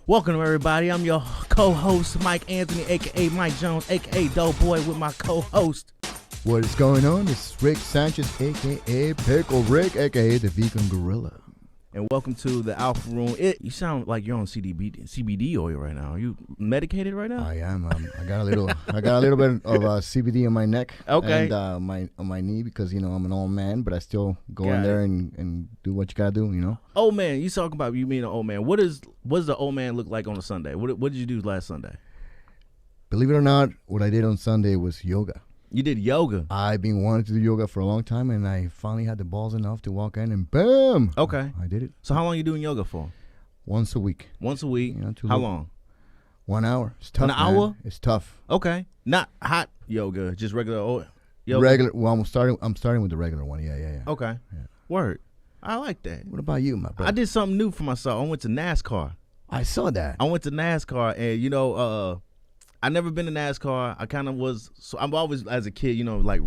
Welcome, everybody. I'm your co-host, Myke Anthony, a.k.a. Mike Jones, a.k.a. Doughboy, with my co-host. What is going on? It's Rick Sanchez, a.k.a. Pickle Rick, a.k.a. the Vegan Gorilla. And welcome to the Alpha Room. You sound like you're on CBD oil right now. Are you medicated right now? I am. I got a little bit of CBD on my neck. Okay. And on my knee because, I'm an old man, but I still go in there and do what you got to do, Old man. You talking about, you mean an old man. What does the old man look like on a Sunday? What did you do last Sunday? Believe it or not, what I did on Sunday was yoga. You did yoga? I've been wanting to do yoga for a long time, and I finally had the balls enough to walk in, and bam! Okay. I did it. So how long are you doing yoga for? Once a week. Once a week? How long? 1 hour. It's tough, An hour? It's tough. Okay. Not hot yoga, just regular yoga? Regular. Well, I'm starting with the regular one. Yeah. Okay. Yeah. Word. I like that. What about you, my brother? I did something new for myself. I went to NASCAR. I saw that. I went to NASCAR, and I never been to NASCAR. I kind of was, so I'm always, as a kid, like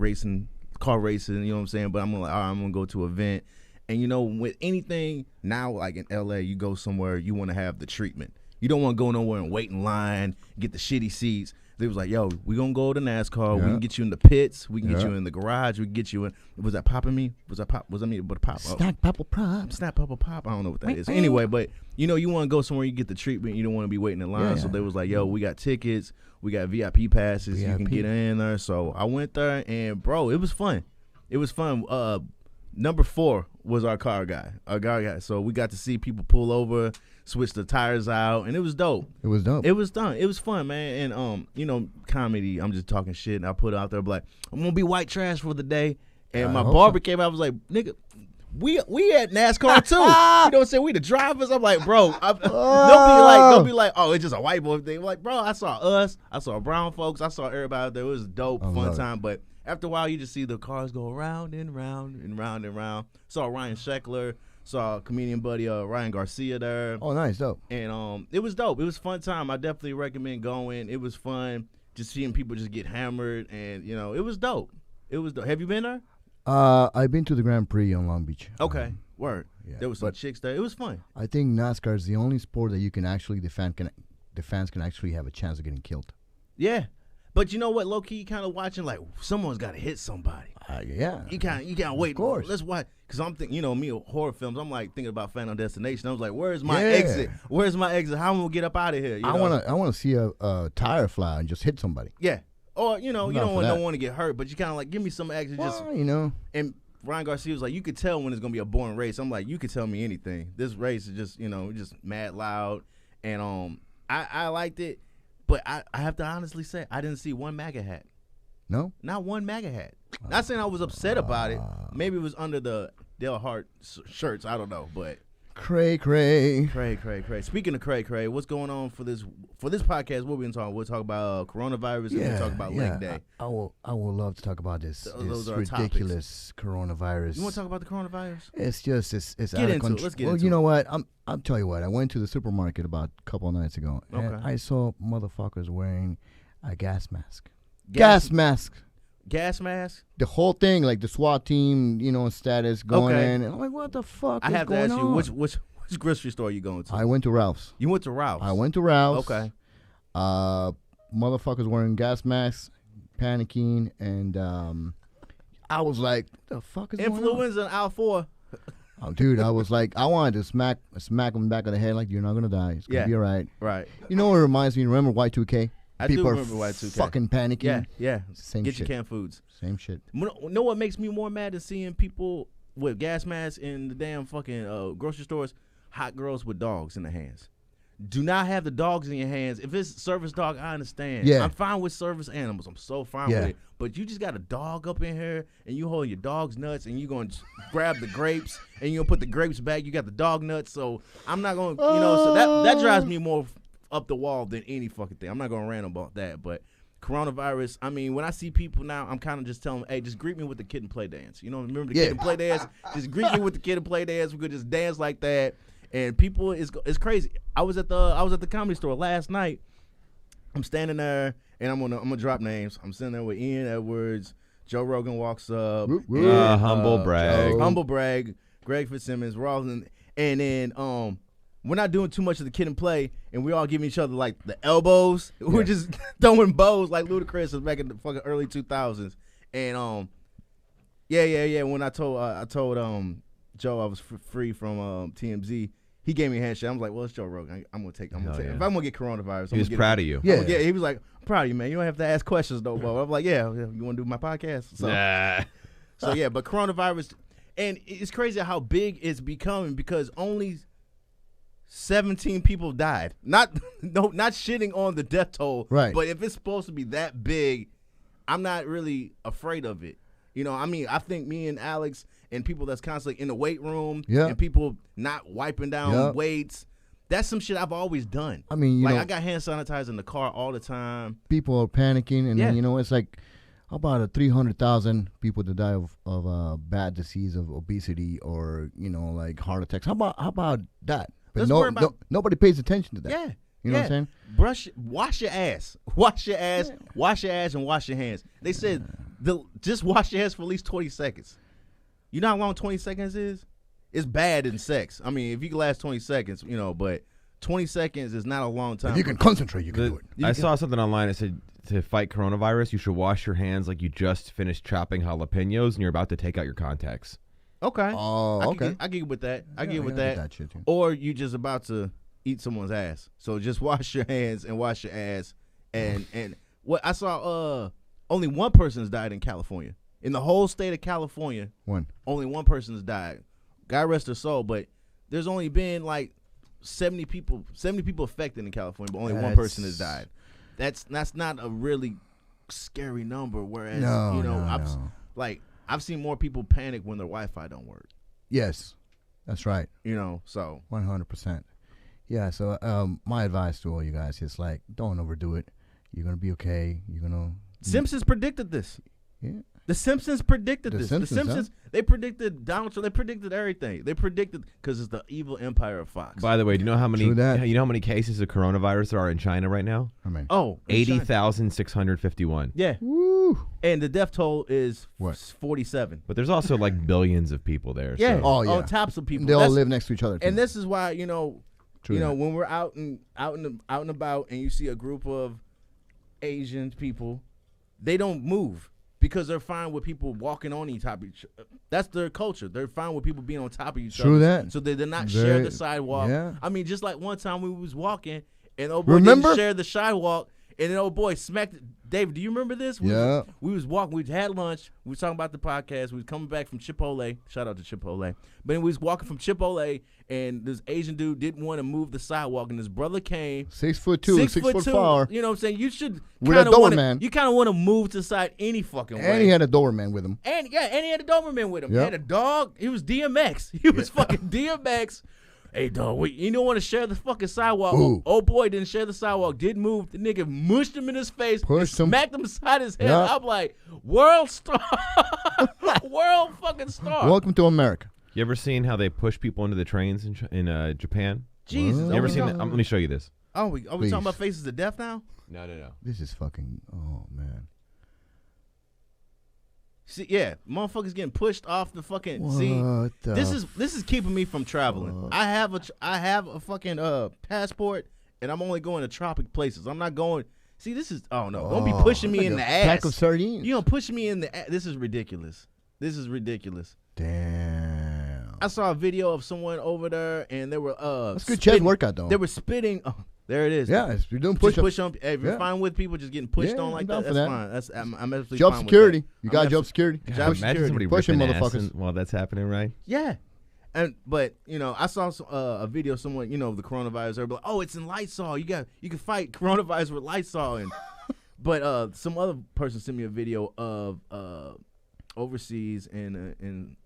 car racing, you know what I'm saying? But I'm like, all right, I'm going to go to an event. And, with anything now, like in LA, you go somewhere, you want to have the treatment. You don't want to go nowhere and wait in line, get the shitty seats. They was like, yo, we going to go to NASCAR. Yeah. We can get you in the pits. We can get you in the garage. We can get you in. Was that popping me? Was that pop? Was that me? But pop? Snack Purple Pop. Snack Purple Pop. I don't know what that is. Anyway, but, you want to go somewhere you get the treatment. You don't want to be waiting in line. Yeah. So they was like, yo, we got tickets. We got VIP passes. VIP. You can get in there. So I went there, and, bro, it was fun. It was fun. Number 4 was our car guy. So we got to see people pull over, switch the tires out, and it was dope. It was dope. It was done. It was fun, man. And comedy, I'm just talking shit, and I put it out there like, I'm gonna be white trash for the day. And my barber came out, I was like, nigga, we at NASCAR too. You know what I'm saying? We the drivers. I'm like, bro, don't be like, oh, it's just a white boy thing. I'm like, bro, I saw us, I saw brown folks, I saw everybody out there. It was a dope, fun time. But after a while, you just see the cars go round and round and round and round. Saw Ryan Sheckler, saw comedian buddy Ryan Garcia there. Oh, nice, dope. And it was dope. It was a fun time. I definitely recommend going. It was fun just seeing people just get hammered, and it was dope. It was dope. Have you been there? I've been to the Grand Prix on Long Beach. Okay, word. Yeah, there was some chicks there. It was fun. I think NASCAR is the only sport that you can actually the fans can actually have a chance of getting killed. Yeah. But you know what, low key, kind of watching like someone's got to hit somebody. Yeah. You can't wait. Of course. Let's watch, because I'm thinking, me horror films. I'm like thinking about Final Destination. I was like, where's my exit? Where's my exit? How am I gonna get up out of here? I wanna see a tire fly and just hit somebody. Yeah. Or you don't want to get hurt, but you kind of like give me some exit. And Ryan Garcia was like, you could tell when it's gonna be a boring race. I'm like, you could tell me anything. This race is just just mad loud, and I liked it. But I have to honestly say, I didn't see one MAGA hat. No? Not one MAGA hat. Not saying I was upset about it. Maybe it was under the Dale Hart shirts. I don't know, but Cray. Speaking of cray, what's going on for this podcast? What we been talking? We'll talk about coronavirus and we'll talk about leg day. I will love to talk about this ridiculous coronavirus. You want to talk about the coronavirus? It's get out into of control. It. Let's get well, into you know what? I'll tell you what. I went to the supermarket about a couple of nights ago, and I saw motherfuckers wearing a gas mask. Gas mask. The whole thing, like the SWAT team, status going in. And I'm like, what the fuck I is have to going ask on? you, which grocery store are you going to? I went to Ralph's. You went to Ralph's? I went to Ralph's. Okay. Motherfuckers wearing gas masks, panicking, and I was like, the fuck is going on? Influenza and Al 4. Oh, dude, I was like, I wanted to smack him in the back of the head like, you're not going to die. It's going to be all right. Right. You know what it reminds me? Remember Y2K? People do remember Y2K. Fucking panicking. Yeah. Same Get shit. your canned foods. Same shit. Know what makes me more mad than seeing people with gas masks in the damn fucking grocery stores? Hot girls with dogs in their hands. Do not have the dogs in your hands. If it's service dog, I understand. Yeah. I'm fine with service animals. I'm so fine with it. But you just got a dog up in here, and you hold your dog's nuts, and you're going to grab the grapes, and you're going to put the grapes back. You got the dog nuts, so I'm not going to, so that drives me more up the wall than any fucking thing. I'm not going to rant about that, but coronavirus, I mean, when I see people now, I'm kind of just telling them, hey, just greet me with the kid and play dance. Remember the kid and play dance? Just greet me with the kid and play dance. We could just dance like that. And people, it's crazy. I was at the Comedy Store last night. I'm standing there, and I'm gonna drop names. I'm sitting there with Ian Edwards. Joe Rogan walks up. Humble brag. Humble brag. Greg Fitzsimmons. We're all in, and then we're not doing too much of the kid and play, and we all giving each other like the elbows. Yeah. We're just throwing bows like Ludacris was back in the fucking early 2000s. And yeah. When I told Joe I was free from TMZ, he gave me a handshake. I was like, well, it's Joe Rogan. I'm gonna take. If I'm gonna get coronavirus, he was proud of you. Yeah. He was like, I'm proud of you, man. You don't have to ask questions though, bro. I'm like, yeah. You want to do my podcast? So, so yeah. But coronavirus, and it's crazy how big it's becoming because only 17 people died. Not shitting on the death toll. Right. But if it's supposed to be that big, I'm not really afraid of it. You know, I mean, I think me and Alex and people that's constantly in the weight room and people not wiping down weights, that's some shit I've always done. I mean, I got hand sanitizer in the car all the time. People are panicking, and then, it's like about 300,000 people to die of a bad disease of obesity or, like heart attacks. How about that? But nobody pays attention to that. Yeah. You know what I'm saying? Wash your ass. Wash your ass, wash your ass, and wash your hands. They said just wash your hands for at least 20 seconds. You know how long 20 seconds is? It's bad in sex. I mean, if you can last 20 seconds, but 20 seconds is not a long time. If you can concentrate, you can do it. I saw something online that said to fight coronavirus, you should wash your hands like you just finished chopping jalapenos and you're about to take out your contacts. Okay. Oh, okay. I get with that. I get with that. that Shit too. Or you just about to eat someone's ass. So just wash your hands and wash your ass. And what I saw, only one person has died in California. In the whole state of California, only one person has died. God rest her soul, but there's only been like 70 people affected in California, but only one person has died. That's not a really scary number. Whereas I've seen more people panic when their Wi-Fi don't work. Yes, that's right. So 100%. Yeah. So my advice to all you guys is like, don't overdo it. You're gonna be okay. You're gonna. Simpsons predicted this. Yeah. The Simpsons predicted this. The Simpsons, they predicted Donald Trump. They predicted everything. They predicted because it's the evil empire of Fox. By the way, do you know how many cases of coronavirus there are in China right now? How many? 80,651. Yeah. Woo. And the death toll is 47. But there's also like billions of people there. Yeah. So. Oh yeah. On tops of people. They all live next to each other too. And this is why when we're out and about, and you see a group of Asian people, they don't move. Because they're fine with people walking on top of each other. That's their culture. They're fine with people being on top of each other. True that. So they did not share the sidewalk. Yeah. I mean, just like one time we was walking, and old boy didn't share the sidewalk, and then old boy smacked David, do you remember this? We was walking. We had lunch. We was talking about the podcast. We was coming back from Chipotle. Shout out to Chipotle. But then we was walking from Chipotle, and this Asian dude didn't want to move the sidewalk, and his brother came. 6'2", 6'4". You know what I'm saying? You should with a Doberman. You kind of want to move to the side any fucking way. And he had a Doberman with him. And he had a Doberman with him. Yep. He had a dog. He was DMX. He was fucking DMX. Hey, dog, you don't want to share the fucking sidewalk. Old boy didn't share the sidewalk, didn't move. The nigga mushed him in his face, smacked him beside his head. Yep. I'm like, world star. World fucking star. Welcome to America. You ever seen how they push people into the trains in Japan? Jesus. You ever seen that? Let me show you this. Are we talking about Faces of Death now? No. This is fucking, oh, man. See, yeah, motherfuckers getting pushed off the fucking. This is keeping me from traveling. I have a fucking passport, and I'm only going to tropic places. I'm not going. See, this is don't be pushing me in the ass. Pack of sardines. You don't push me in the ass. This is ridiculous. Damn. I saw a video of someone over there, and they were that's good chest workout though. They were spitting. Oh, there it is. Yeah, you're doing push on. If you're fine with people just getting pushed on like that, that's fine. I'm absolutely job fine security. With that. You got job security. Imagine somebody pushing motherfuckers while that's happening, right? Yeah. But I saw a video of someone, the coronavirus. They're like, oh, it's in Lysol. You can fight coronavirus with Lysol. And but some other person sent me a video of overseas in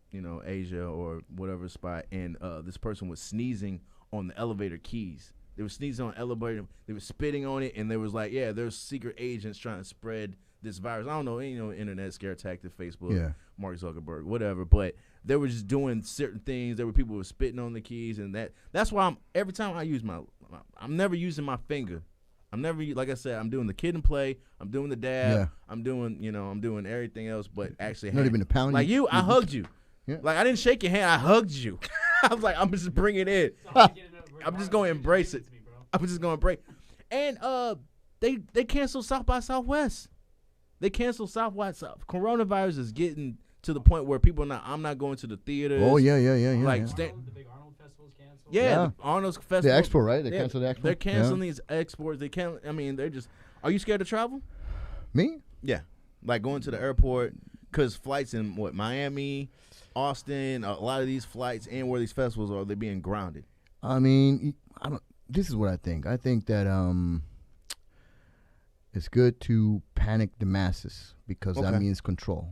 Asia or whatever spot, and this person was sneezing on the elevator keys. They were sneezing on the elevator. They were spitting on it, and they was like, yeah, there's secret agents trying to spread this virus. I don't know, internet scare tactic, Facebook, Mark Zuckerberg, whatever. But they were just doing certain things. There were people who were spitting on the keys, and that's why every time I use I'm never using my finger. I'm never, like I said, I'm doing the kid and play. I'm doing the dab. Yeah. I'm doing everything else, but actually, not even a pound. Like you, I hugged you. Yeah. Like I didn't shake your hand. I hugged you. I was like, I'm just bringing it in. I'm just going to embrace it. I'm just going to embrace. And they canceled South by Southwest. They canceled South by South. Coronavirus is getting to the point where people are not. I'm not going to the theaters. Oh yeah. Like the big Arnold festival's canceled. Yeah, the Arnold's festival. The expo, right? They canceled the expo. They're canceling these exports. They can't. I mean, they're just. Are you scared to travel? Me? Yeah, like going to the airport because flights in Miami, Austin, a lot of these flights and where these festivals are, they're being grounded. I mean, I don't. This is what I think. I think that it's good to panic the masses because that means control.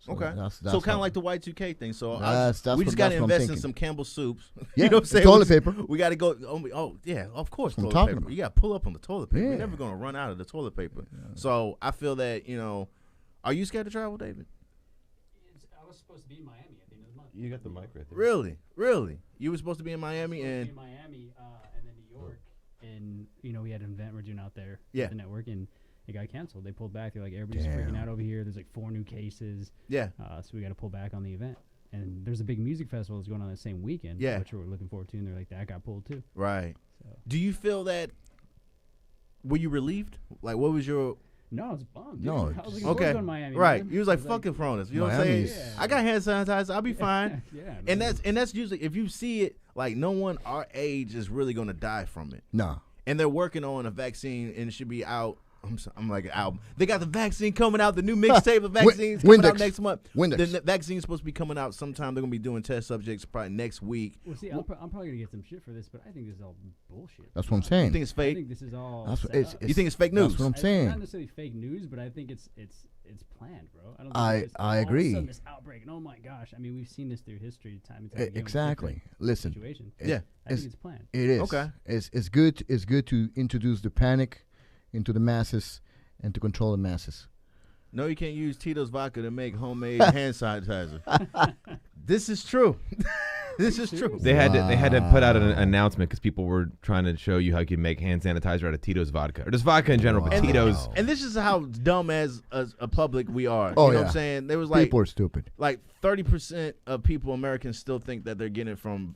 So that's so kind of like the Y2K thing. So we just got to invest in some Campbell soups. Yeah, you know what I'm saying? Toilet paper. We got to go. Oh yeah, of course. I'm Toilet paper. about. You got to pull up on the toilet paper. Yeah. We're never gonna run out of the toilet paper. Yeah. So I feel that are you scared to travel, David? I was supposed to be in Miami at the end of the month. You got the mic right there. Really? You were supposed to be in Miami and in Miami and then New York, and we had an event we're doing out there. Yeah. At the network and. It got canceled. They pulled back. They're like, everybody's freaking out over here. There's like 4 new cases. Yeah. So we got to pull back on the event. And there's a big music festival that's going on the same weekend. Yeah. Which we're looking forward to. And they're like, that got pulled too. Right. So. Do you feel that? Were you relieved? Like, what was your? No, I was bummed. No. I was looking forward to going to Miami. Right. Man. You was like, fucking Coronas. You know what I'm saying? Yeah. I got hand sanitizer. I'll be fine. Yeah. And that's usually, if you see it, like, no one our age is really going to die from it. No. And they're working on a vaccine, and it should be out. I'm like an album. They got the vaccine coming out, the new mixtape of vaccines coming out next month. The vaccine is supposed to be coming out sometime. They're going to be doing test subjects probably next week. Well, see, I'm probably going to get some shit for this, but I think this is all bullshit. That's what I'm saying. You think it's fake? I think this is all you think it's fake news? That's what I'm saying. Not necessarily fake news, but I think it's planned, bro. I don't think I agree. All of a sudden this outbreak, and oh my gosh. I mean, we've seen this through history time and time again. Exactly. Listen. Situation. I think it's planned. It is. Okay. It's good to introduce the panic into the masses and to control the masses. No, you can't use Tito's vodka to make homemade hand sanitizer. This is true. This is true. They had to put out an announcement because people were trying to show you how you can make hand sanitizer out of Tito's vodka or just vodka in general, but Tito's. And this is how dumb as a public we are. Oh, you know what I'm saying? There was like people are stupid. Like 30% of Americans still think that they're getting it from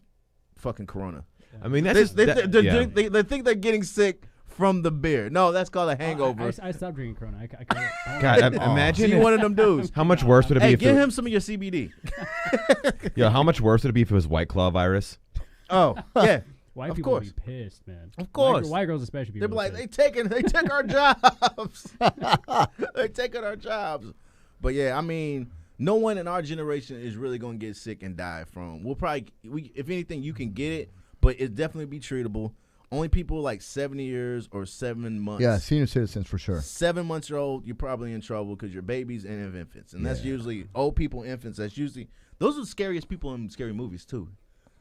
fucking Corona. I mean, they think they're getting sick from the beer. No, that's called a hangover. I stopped drinking Corona. I God, imagine you one of them dudes. How much worse would it be? Hey, give him some of your CBD. Yo, how much worse would it be if it was White Claw virus? Oh, yeah. White people would be pissed, man. Of course. White girls especially. They'd be like, they took our jobs. They're taking our jobs. But yeah, I mean, no one in our generation is really gonna get sick and die from. If anything, you can get it, but it definitely be treatable. Only people like 70 years or 7 months. Yeah, senior citizens for sure. 7 months old, you're probably in trouble because you're babies and infants. And that's usually old people, infants. Those are the scariest people in scary movies too.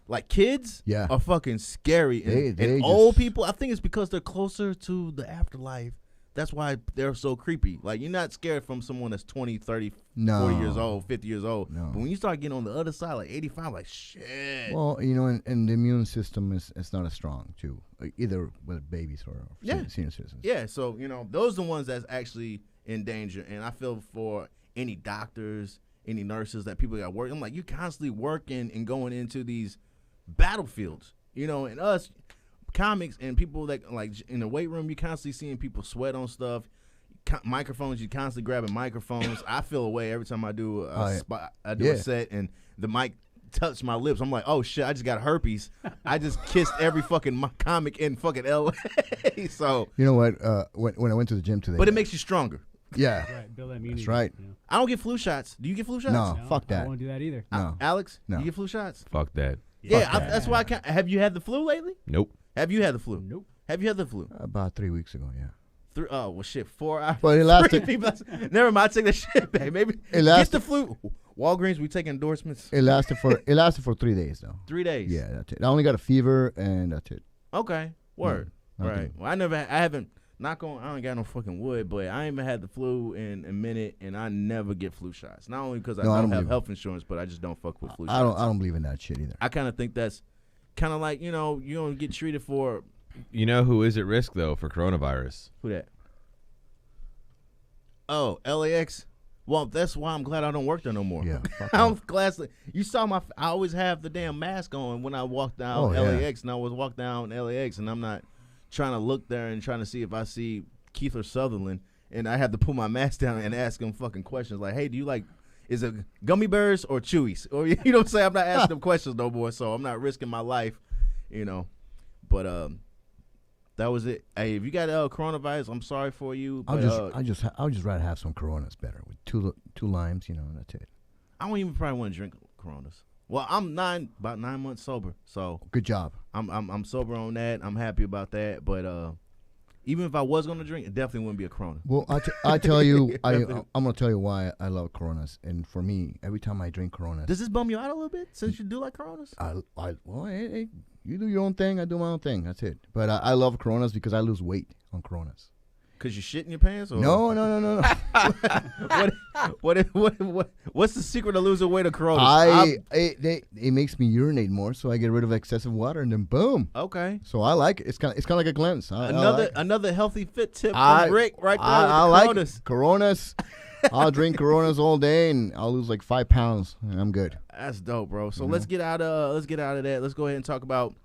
Like kids are fucking scary. And old people, I think it's because they're closer to the afterlife. That's why they're so creepy. Like, you're not scared from someone that's 20, 30, 40 years old, 50 years old. No. But when you start getting on the other side, like 85, like, shit. Well, and the immune system is not as strong, too, either with babies or senior citizens. Yeah, so, those are the ones that's actually in danger. And I feel for any doctors, any nurses that people got work. I'm like, you're constantly working and going into these battlefields, and us comics and people that like in the weight room, you constantly seeing people sweat on stuff. Microphones, you constantly grabbing microphones. I feel away every time I do a set and the mic touched my lips. I'm like, oh shit, I just got herpes. I just kissed every fucking comic in fucking LA. So you know what? When I went to the gym today, but it makes you stronger. Yeah, right, build that immunity. That's right. Yeah. I don't get flu shots. Do you get flu shots? No, fuck that. I don't want to do that either. No, Alex, no. You get flu shots? Fuck that. Yeah, that's why I can't. Have you had the flu lately? Nope. Have you had the flu? Nope. Have you had the flu? About 3 weeks ago, yeah. Oh, well, shit, 4 hours. But it lasted. Never mind, I take that shit back. Maybe get the flu. Walgreens, we take endorsements. It lasted for 3 days, though. 3 days. Yeah, that's it. I only got a fever, and that's it. Okay, word. Right. Well, I haven't. I don't got no fucking wood, but I ain't even had the flu in a minute, and I never get flu shots. Not only because I don't have health insurance, but I just don't fuck with flu shots. I don't believe in that shit either. I kind of think that's kind of like, you don't get treated for. You know who is at risk, though, for coronavirus? Who that? Oh, LAX. Well, that's why I'm glad I don't work there no more. Yeah, I'm glad. You saw I always have the damn mask on when I walk down LAX, and I was walk down LAX, and I'm not trying to look there and trying to see if I see Keith or Sutherland, and I have to put my mask down and ask them fucking questions like, "Hey, do you like? Is it gummy bears or Chewies?" Or you know what I'm saying? I'm not asking them questions no more, so I'm not risking my life, you know. But that was it. Hey, if you got coronavirus, I'm sorry for you. But, I'll just rather have some Coronas better with two limes, you know, and that's it. I don't even probably want to drink Coronas. Well, I'm about 9 months sober, so good job. I'm sober on that. I'm happy about that. But even if I was gonna drink, it definitely wouldn't be a Corona. Well, I tell you, I'm gonna tell you why I love Coronas, and for me, every time I drink Coronas, does this bum you out a little bit since you do like Coronas? Hey, you do your own thing, I do my own thing. That's it. But I love Coronas because I lose weight on Coronas. Cause you shit in your pants? Or? No. What's the secret to losing weight of Coronas? It makes me urinate more, so I get rid of excessive water, and then boom. Okay. So I like it. It's kind of like a cleanse. Another healthy fit tip from Rick right there. I with like it. Coronas. I'll drink Coronas all day, and I'll lose like 5 pounds, and I'm good. That's dope, bro. So let's get out of that. Let's go ahead and talk about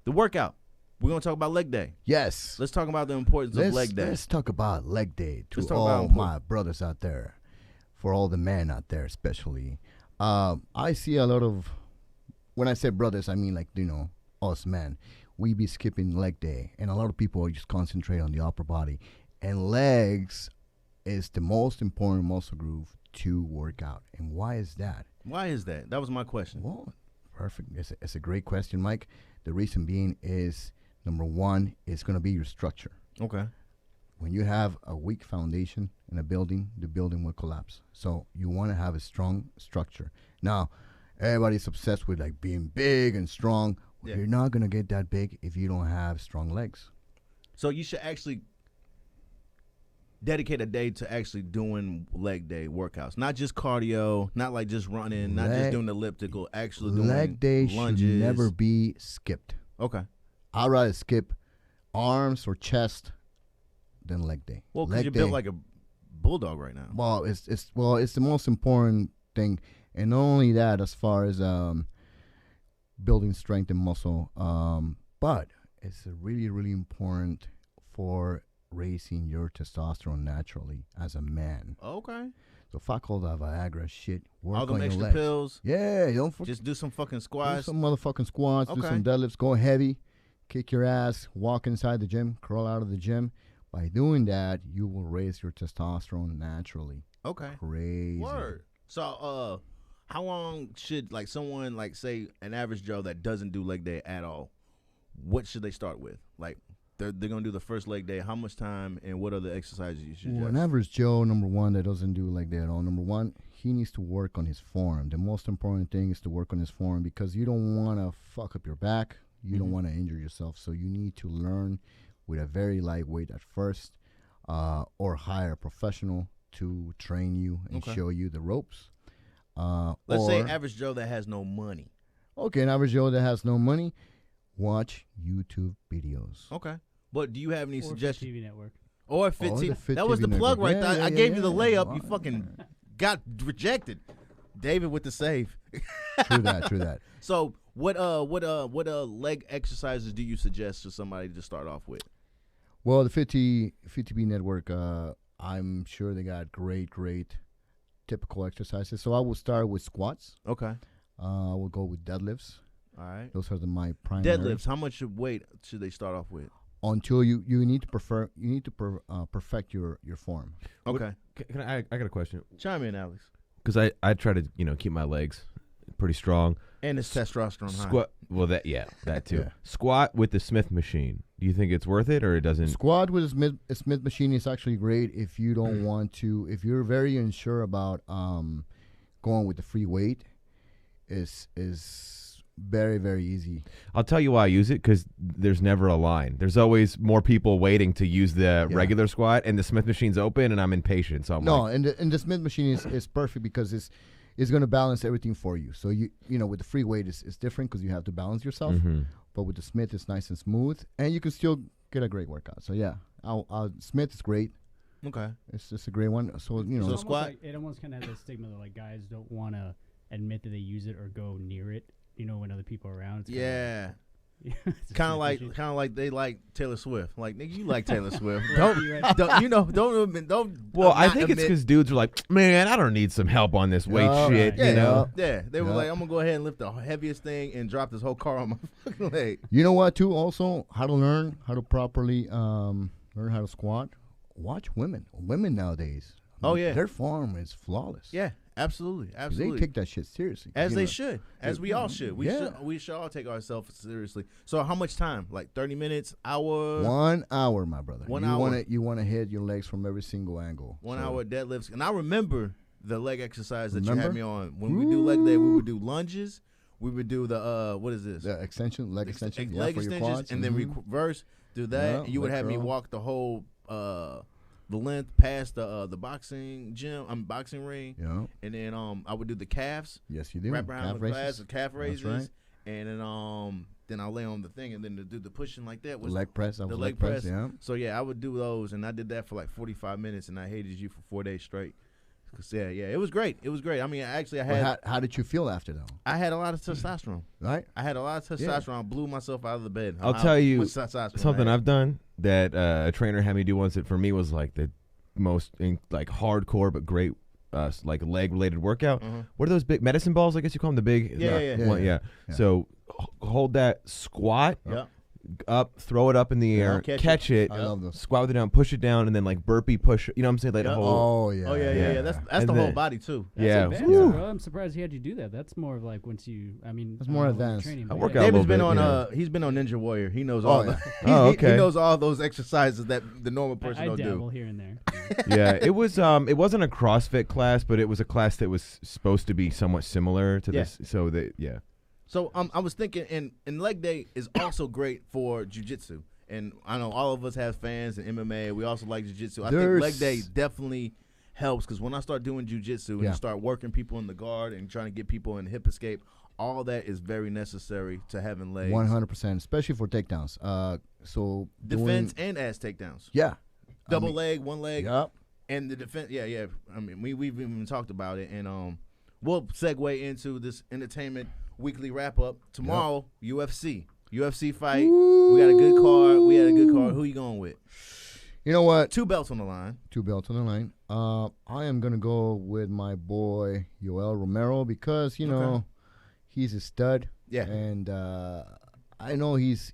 the workout. We're gonna talk about leg day. Yes. Let's talk about the importance of leg day. Let's talk about leg day to all my brothers out there, for all the men out there especially. I see a lot of, when I say brothers, I mean like, you know, us men. We be skipping leg day, and a lot of people just concentrate on the upper body. And legs is the most important muscle group to work out. And why is that? Why is that? That was my question. Well, perfect. It's a great question, Mike. The reason being is, number one, it's going to be your structure. Okay. When you have a weak foundation in a building, the building will collapse. So you want to have a strong structure. Now, everybody's obsessed with like being big and strong. Well, you're not going to get that big if you don't have strong legs. So you should actually dedicate a day to actually doing leg day workouts, not just cardio, not like just running, not just doing elliptical, actually doing leg day lunges. Should never be skipped. Okay. I'd rather skip arms or chest than leg day. Well, because you're built like a bulldog right now. Well, it's the most important thing, and not only that, as far as building strength and muscle, but it's really, really important for raising your testosterone naturally as a man. Okay. So fuck all that Viagra shit. Work all them on extra your legs. pills. Yeah, just do some fucking squats. Do some motherfucking squats. Okay. Do some deadlifts. Go heavy. Kick your ass. Walk inside the gym. Crawl out of the gym. By doing that, you will raise your testosterone naturally. Okay. Crazy. Word. So, how long should like someone like say an average Joe that doesn't do leg day at all? What should they start with? Like. They're gonna do the first leg day. How much time and what are the exercises you should do? An average Joe, number one, that doesn't do leg day at all. Number one, he needs to work on his form. The most important thing is to work on his form because you don't want to fuck up your back. You don't want to injure yourself. So you need to learn with a very light weight at first, or hire a professional to train you and show you the ropes. Let's say average Joe that has no money. Okay, an average Joe that has no money. Watch YouTube videos. Okay. But do you have any suggestions? TV Network. Or Fit TV. That was the plug right there. I gave you the layup. You fucking got rejected. David with the save. True that. So what leg exercises do you suggest to somebody to start off with? Well, the 50B Network, I'm sure they got great typical exercises. So I will start with squats. Okay. We'll go with deadlifts. All right. Those are my primary. Deadlifts. How much weight should they start off with? Until you need to perfect your form. Okay. I got a question. Chime in, Alex. Because I try to keep my legs pretty strong. And it's testosterone high. Squat. Well, that too. Yeah. Squat with the Smith machine. Do you think it's worth it or it doesn't? Squat with a Smith machine is actually great if you don't want to. If you're very unsure about going with the free weight, is very, very easy. I'll tell you why I use it, because there's never a line. There's always more people waiting to use the regular squat, and the Smith machine's open, and I'm impatient. So and the Smith machine is perfect because it's going to balance everything for you. So you with the free weight it's different because you have to balance yourself. Mm-hmm. But with the Smith, it's nice and smooth, and you can still get a great workout. So yeah, Smith is great. Okay. It's just a great one. So So squat. It almost kind of has a stigma that like guys don't want to admit that they use it or go near it. When other people are around. It's kind of like they like Taylor Swift. Like, nigga, you like Taylor Swift. Right. don't. Well, I think it's because dudes are like, man, I don't need some help on this weight shit. Yeah, you know? Yeah, they were like, I'm gonna go ahead and lift the heaviest thing and drop this whole car on my fucking leg. You know what? Too also how to learn how to properly learn how to squat. Watch women nowadays. Oh yeah, their form is flawless. Yeah. Absolutely. They take that shit seriously. As they should. As we all should. We should all take ourselves seriously. So how much time? Like 30 minutes, hour? 1 hour, my brother. 1 hour. You want to hit your legs from every single angle. 1 hour deadlifts. And I remember the leg exercise that you had me on. When we do leg day, we would do lunges. We would do the what is this? The extension, leg extension. Leg for extensions, your quads. and then reverse, do that. Yeah, and you would have me curl. walk the whole the length past the boxing boxing ring. Yeah. And then I would do the calves. Yes, you do. Wrap around the class, the calf raises. That's right. And then I'll lay on the thing and then to do the pushing like that. The leg press. The leg press. Yeah. So yeah, I would do those, and I did that for like 45 minutes, and I hated you for 4 days straight. Cause yeah, it was great. It was great. I mean, I had. How did you feel after though? I had a lot of testosterone. Right. I had a lot of testosterone. I blew myself out of the bed. I'll tell you something I've done that a trainer had me do once. That for me was like the most like hardcore but great like leg related workout. What are those big medicine balls? I guess you call them the big. Yeah. So hold that squat. Yeah. Up, throw it up in the air, catch it, I love those. squat with it down, push it down, and then like burpee push. You know what I'm saying? Like the whole. Oh yeah. Oh yeah. That's the whole body too. Yeah. That's advanced, bro. I'm surprised he had you do that. That's more of like once you. I mean, that's more advanced. Training, I work out David's a been little on. bit, He's been on Ninja Warrior. He knows all. Okay. He knows all those exercises that the normal person I don't dabble do. here and there. Yeah, it was. It wasn't a CrossFit class, but it was a class that was supposed to be somewhat similar to this. So that So I was thinking, and leg day is also great for jiu-jitsu. And I know all of us have fans in MMA. We also like jiu-jitsu. I think leg day definitely helps because when I start doing jiu-jitsu and you start working people in the guard and trying to get people in hip escape, all that is very necessary to having legs. 100%, especially for takedowns. So defense and ass takedowns. Yeah. Double leg, one leg. Yep. And the defense, yeah. I mean, we've even talked about it, and we'll segue into this entertainment weekly wrap up tomorrow. UFC fight. Woo. We got a good card. Who you going with? You know what? 2 belts on the line. 2 belts on the line. I am gonna go with my boy Yoel Romero because know he's a stud. Yeah. And I know he's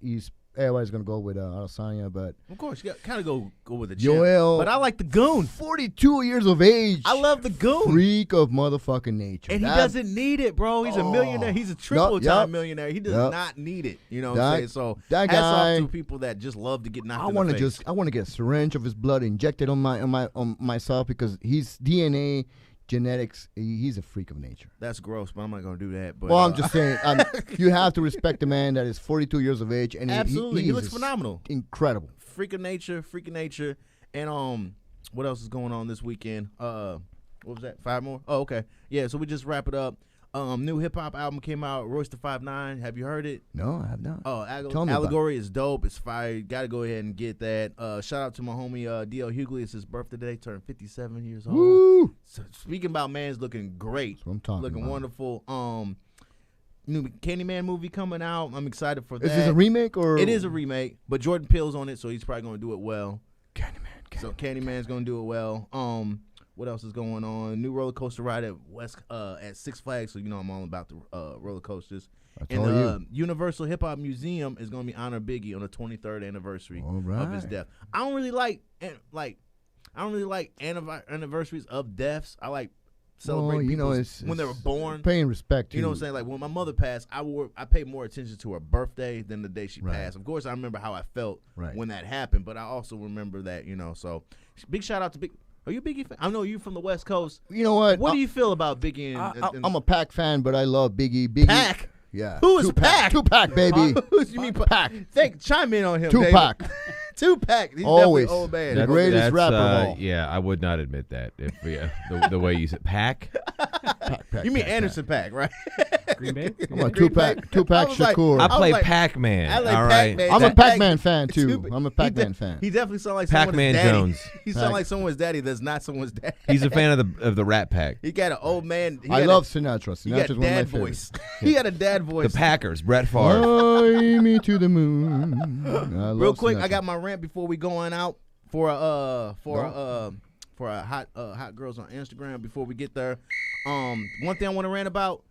everybody's gonna go with Adesanya, but of course you got kind of go with the champ. Yoel, but I like the goon. 42 years of age. I love the goon. Freak of motherfucking nature. And he doesn't need it, bro. He's a millionaire. He's a triple-time millionaire. He does not need it. You know what I'm saying? So that hats guy, off to people that just love to get knocked in the face. I want to get a syringe of his blood injected on myself because he's DNA. Genetics, he's a freak of nature. That's gross, but I'm not gonna do that. But, I'm just saying, you have to respect a man that is 42 years of age, and absolutely, he looks phenomenal, incredible, freak of nature. And what else is going on this weekend? What was that? 5 more? Oh, okay, yeah. So we just wrap it up. New hip hop album came out, Royce the 5'9". Have you heard it? No, I have not. Oh, Allegory is dope. It's fire. Got to go ahead and get that. Shout out to my homie D.L. Hughley. It's his birthday today. Turned 57 years old. Woo! So speaking about man's looking great. That's what I'm talking looking about. Wonderful. New Candyman movie coming out. I'm excited for that. Is this a remake or? It is a remake, but Jordan Peele's on it, so he's probably going to do it well. Candyman. So Candyman's going to do it well. What else is going on? New roller coaster ride at Six Flags. So I'm all about the roller coasters. And the Universal Hip Hop Museum is going to be honor Biggie on the 23rd anniversary of his death. I don't really like anniversaries of deaths. I like celebrating people when they were born. Paying respect to you know what I'm saying? Like when my mother passed, I paid more attention to her birthday than the day she passed. Of course, I remember how I felt when that happened, but I also remember that, so big shout out to Big. Are you a Biggie fan? I know you from the West Coast. You know what? What do you feel about Biggie? I'm a Pac fan, but I love Biggie. Pac? Yeah. Who is Pac? Tupac, baby. You mean Pac? Chime in on him, Tupac. Tupac. He's always definitely old man. the greatest rapper of all. Yeah, I would not admit that. If the way you said Pac. You mean Anderson Pac, right? Green Bay? I'm a Tupac Shakur. I play like, Pac-Man. I like all right. Pac-Man. I'm a Pac-Man fan too. I'm a Pac-Man fan. He definitely sounds like someone's Pac-Man daddy. Jones. He sounds like someone's daddy that's not someone's daddy. He's a fan of the Rat Pack. He got an old man. I love Sinatra. He got Sinatra's one of my dad favorites. voice. He got a dad voice. The Packers, Brett Favre. Fly me to the moon. Real quick, Sinatra. I got my rant before we going out for hot girls on Instagram. Before we get there, one thing I want to rant about: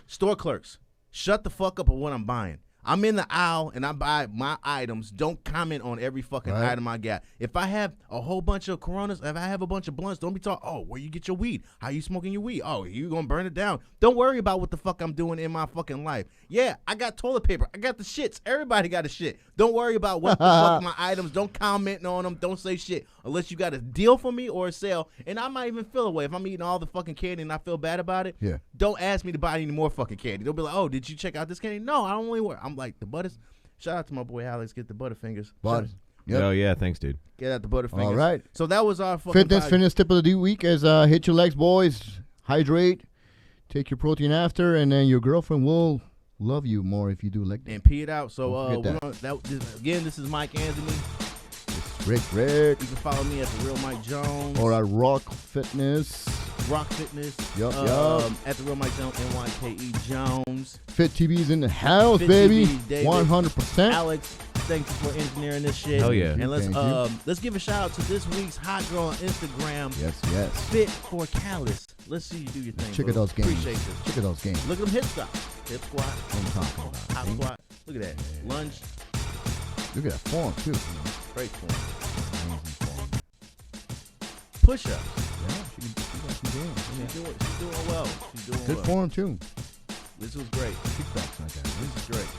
store clerks. Shut the fuck up on what I'm buying. I'm in the aisle and I buy my items. Don't comment on every fucking item I got. If I have a whole bunch of Coronas, if I have a bunch of blunts, don't be talking, oh, where you get your weed? How you smoking your weed? Oh, you gonna burn it down. Don't worry about what the fuck I'm doing in my fucking life. Yeah, I got toilet paper. I got the shits. Everybody got a shit. Don't worry about what the fuck my items. Don't comment on them. Don't say shit unless you got a deal for me or a sale. And I might even feel away if I'm eating all the fucking candy and I feel bad about it. Yeah. Don't ask me to buy any more fucking candy. They'll be like, oh, did you check out this candy? No, I don't only work. I'm like, the Butters. Shout out to my boy Alex. Get the Butterfingers. Butters. Yep. Oh yeah, thanks, dude. Get out the Butterfingers. All right. So that was our fucking fitness tip of the week is hit your legs, boys. Hydrate. Take your protein after, and then your girlfriend will love you more if you do leg day. And pee it out. So again, this is Myke Anthony. Rick. You can follow me at the Real Mike Jones Or at Rock Fitness. Yup. At the Real Mike Jones, NYKE Jones. Fit TV's in the house, Fit baby. TV, 100%. Alex, thank you for engineering this shit. Hell yeah. And Thank let's give a shout out to this week's hot girl on Instagram. Yes. Fit for Callus. Let's see you do your thing. Check bro. out those games. Appreciate this. Check out those games. Look at them hip squats. Hip squat. What I'm talking about. Hop see? squat. Look at that. Lunge. Look at that form, too. Great form. Amazing form. Push up. Yeah, she got some games. She's doing well. She's doing Good well. form, too. This was great. Kickbacks like that. This is great.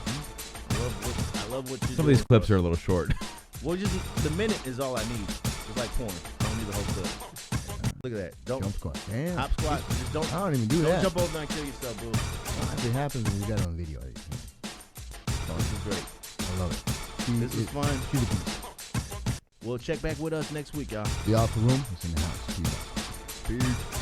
I love what you're doing. Some of these clips are a little short. Well, just the minute is all I need. It's like porn. I don't need the whole clip. Look at that. Don't Jump squat. Damn. hop squat. Just don't. I don't even do Don't that. jump over and kill yourself, boo. If it happens, we got it on video. This is great. I love it. This is fun. She's a beast. Well, check back with us next week, y'all. The Alpha Room is in the house. Peace.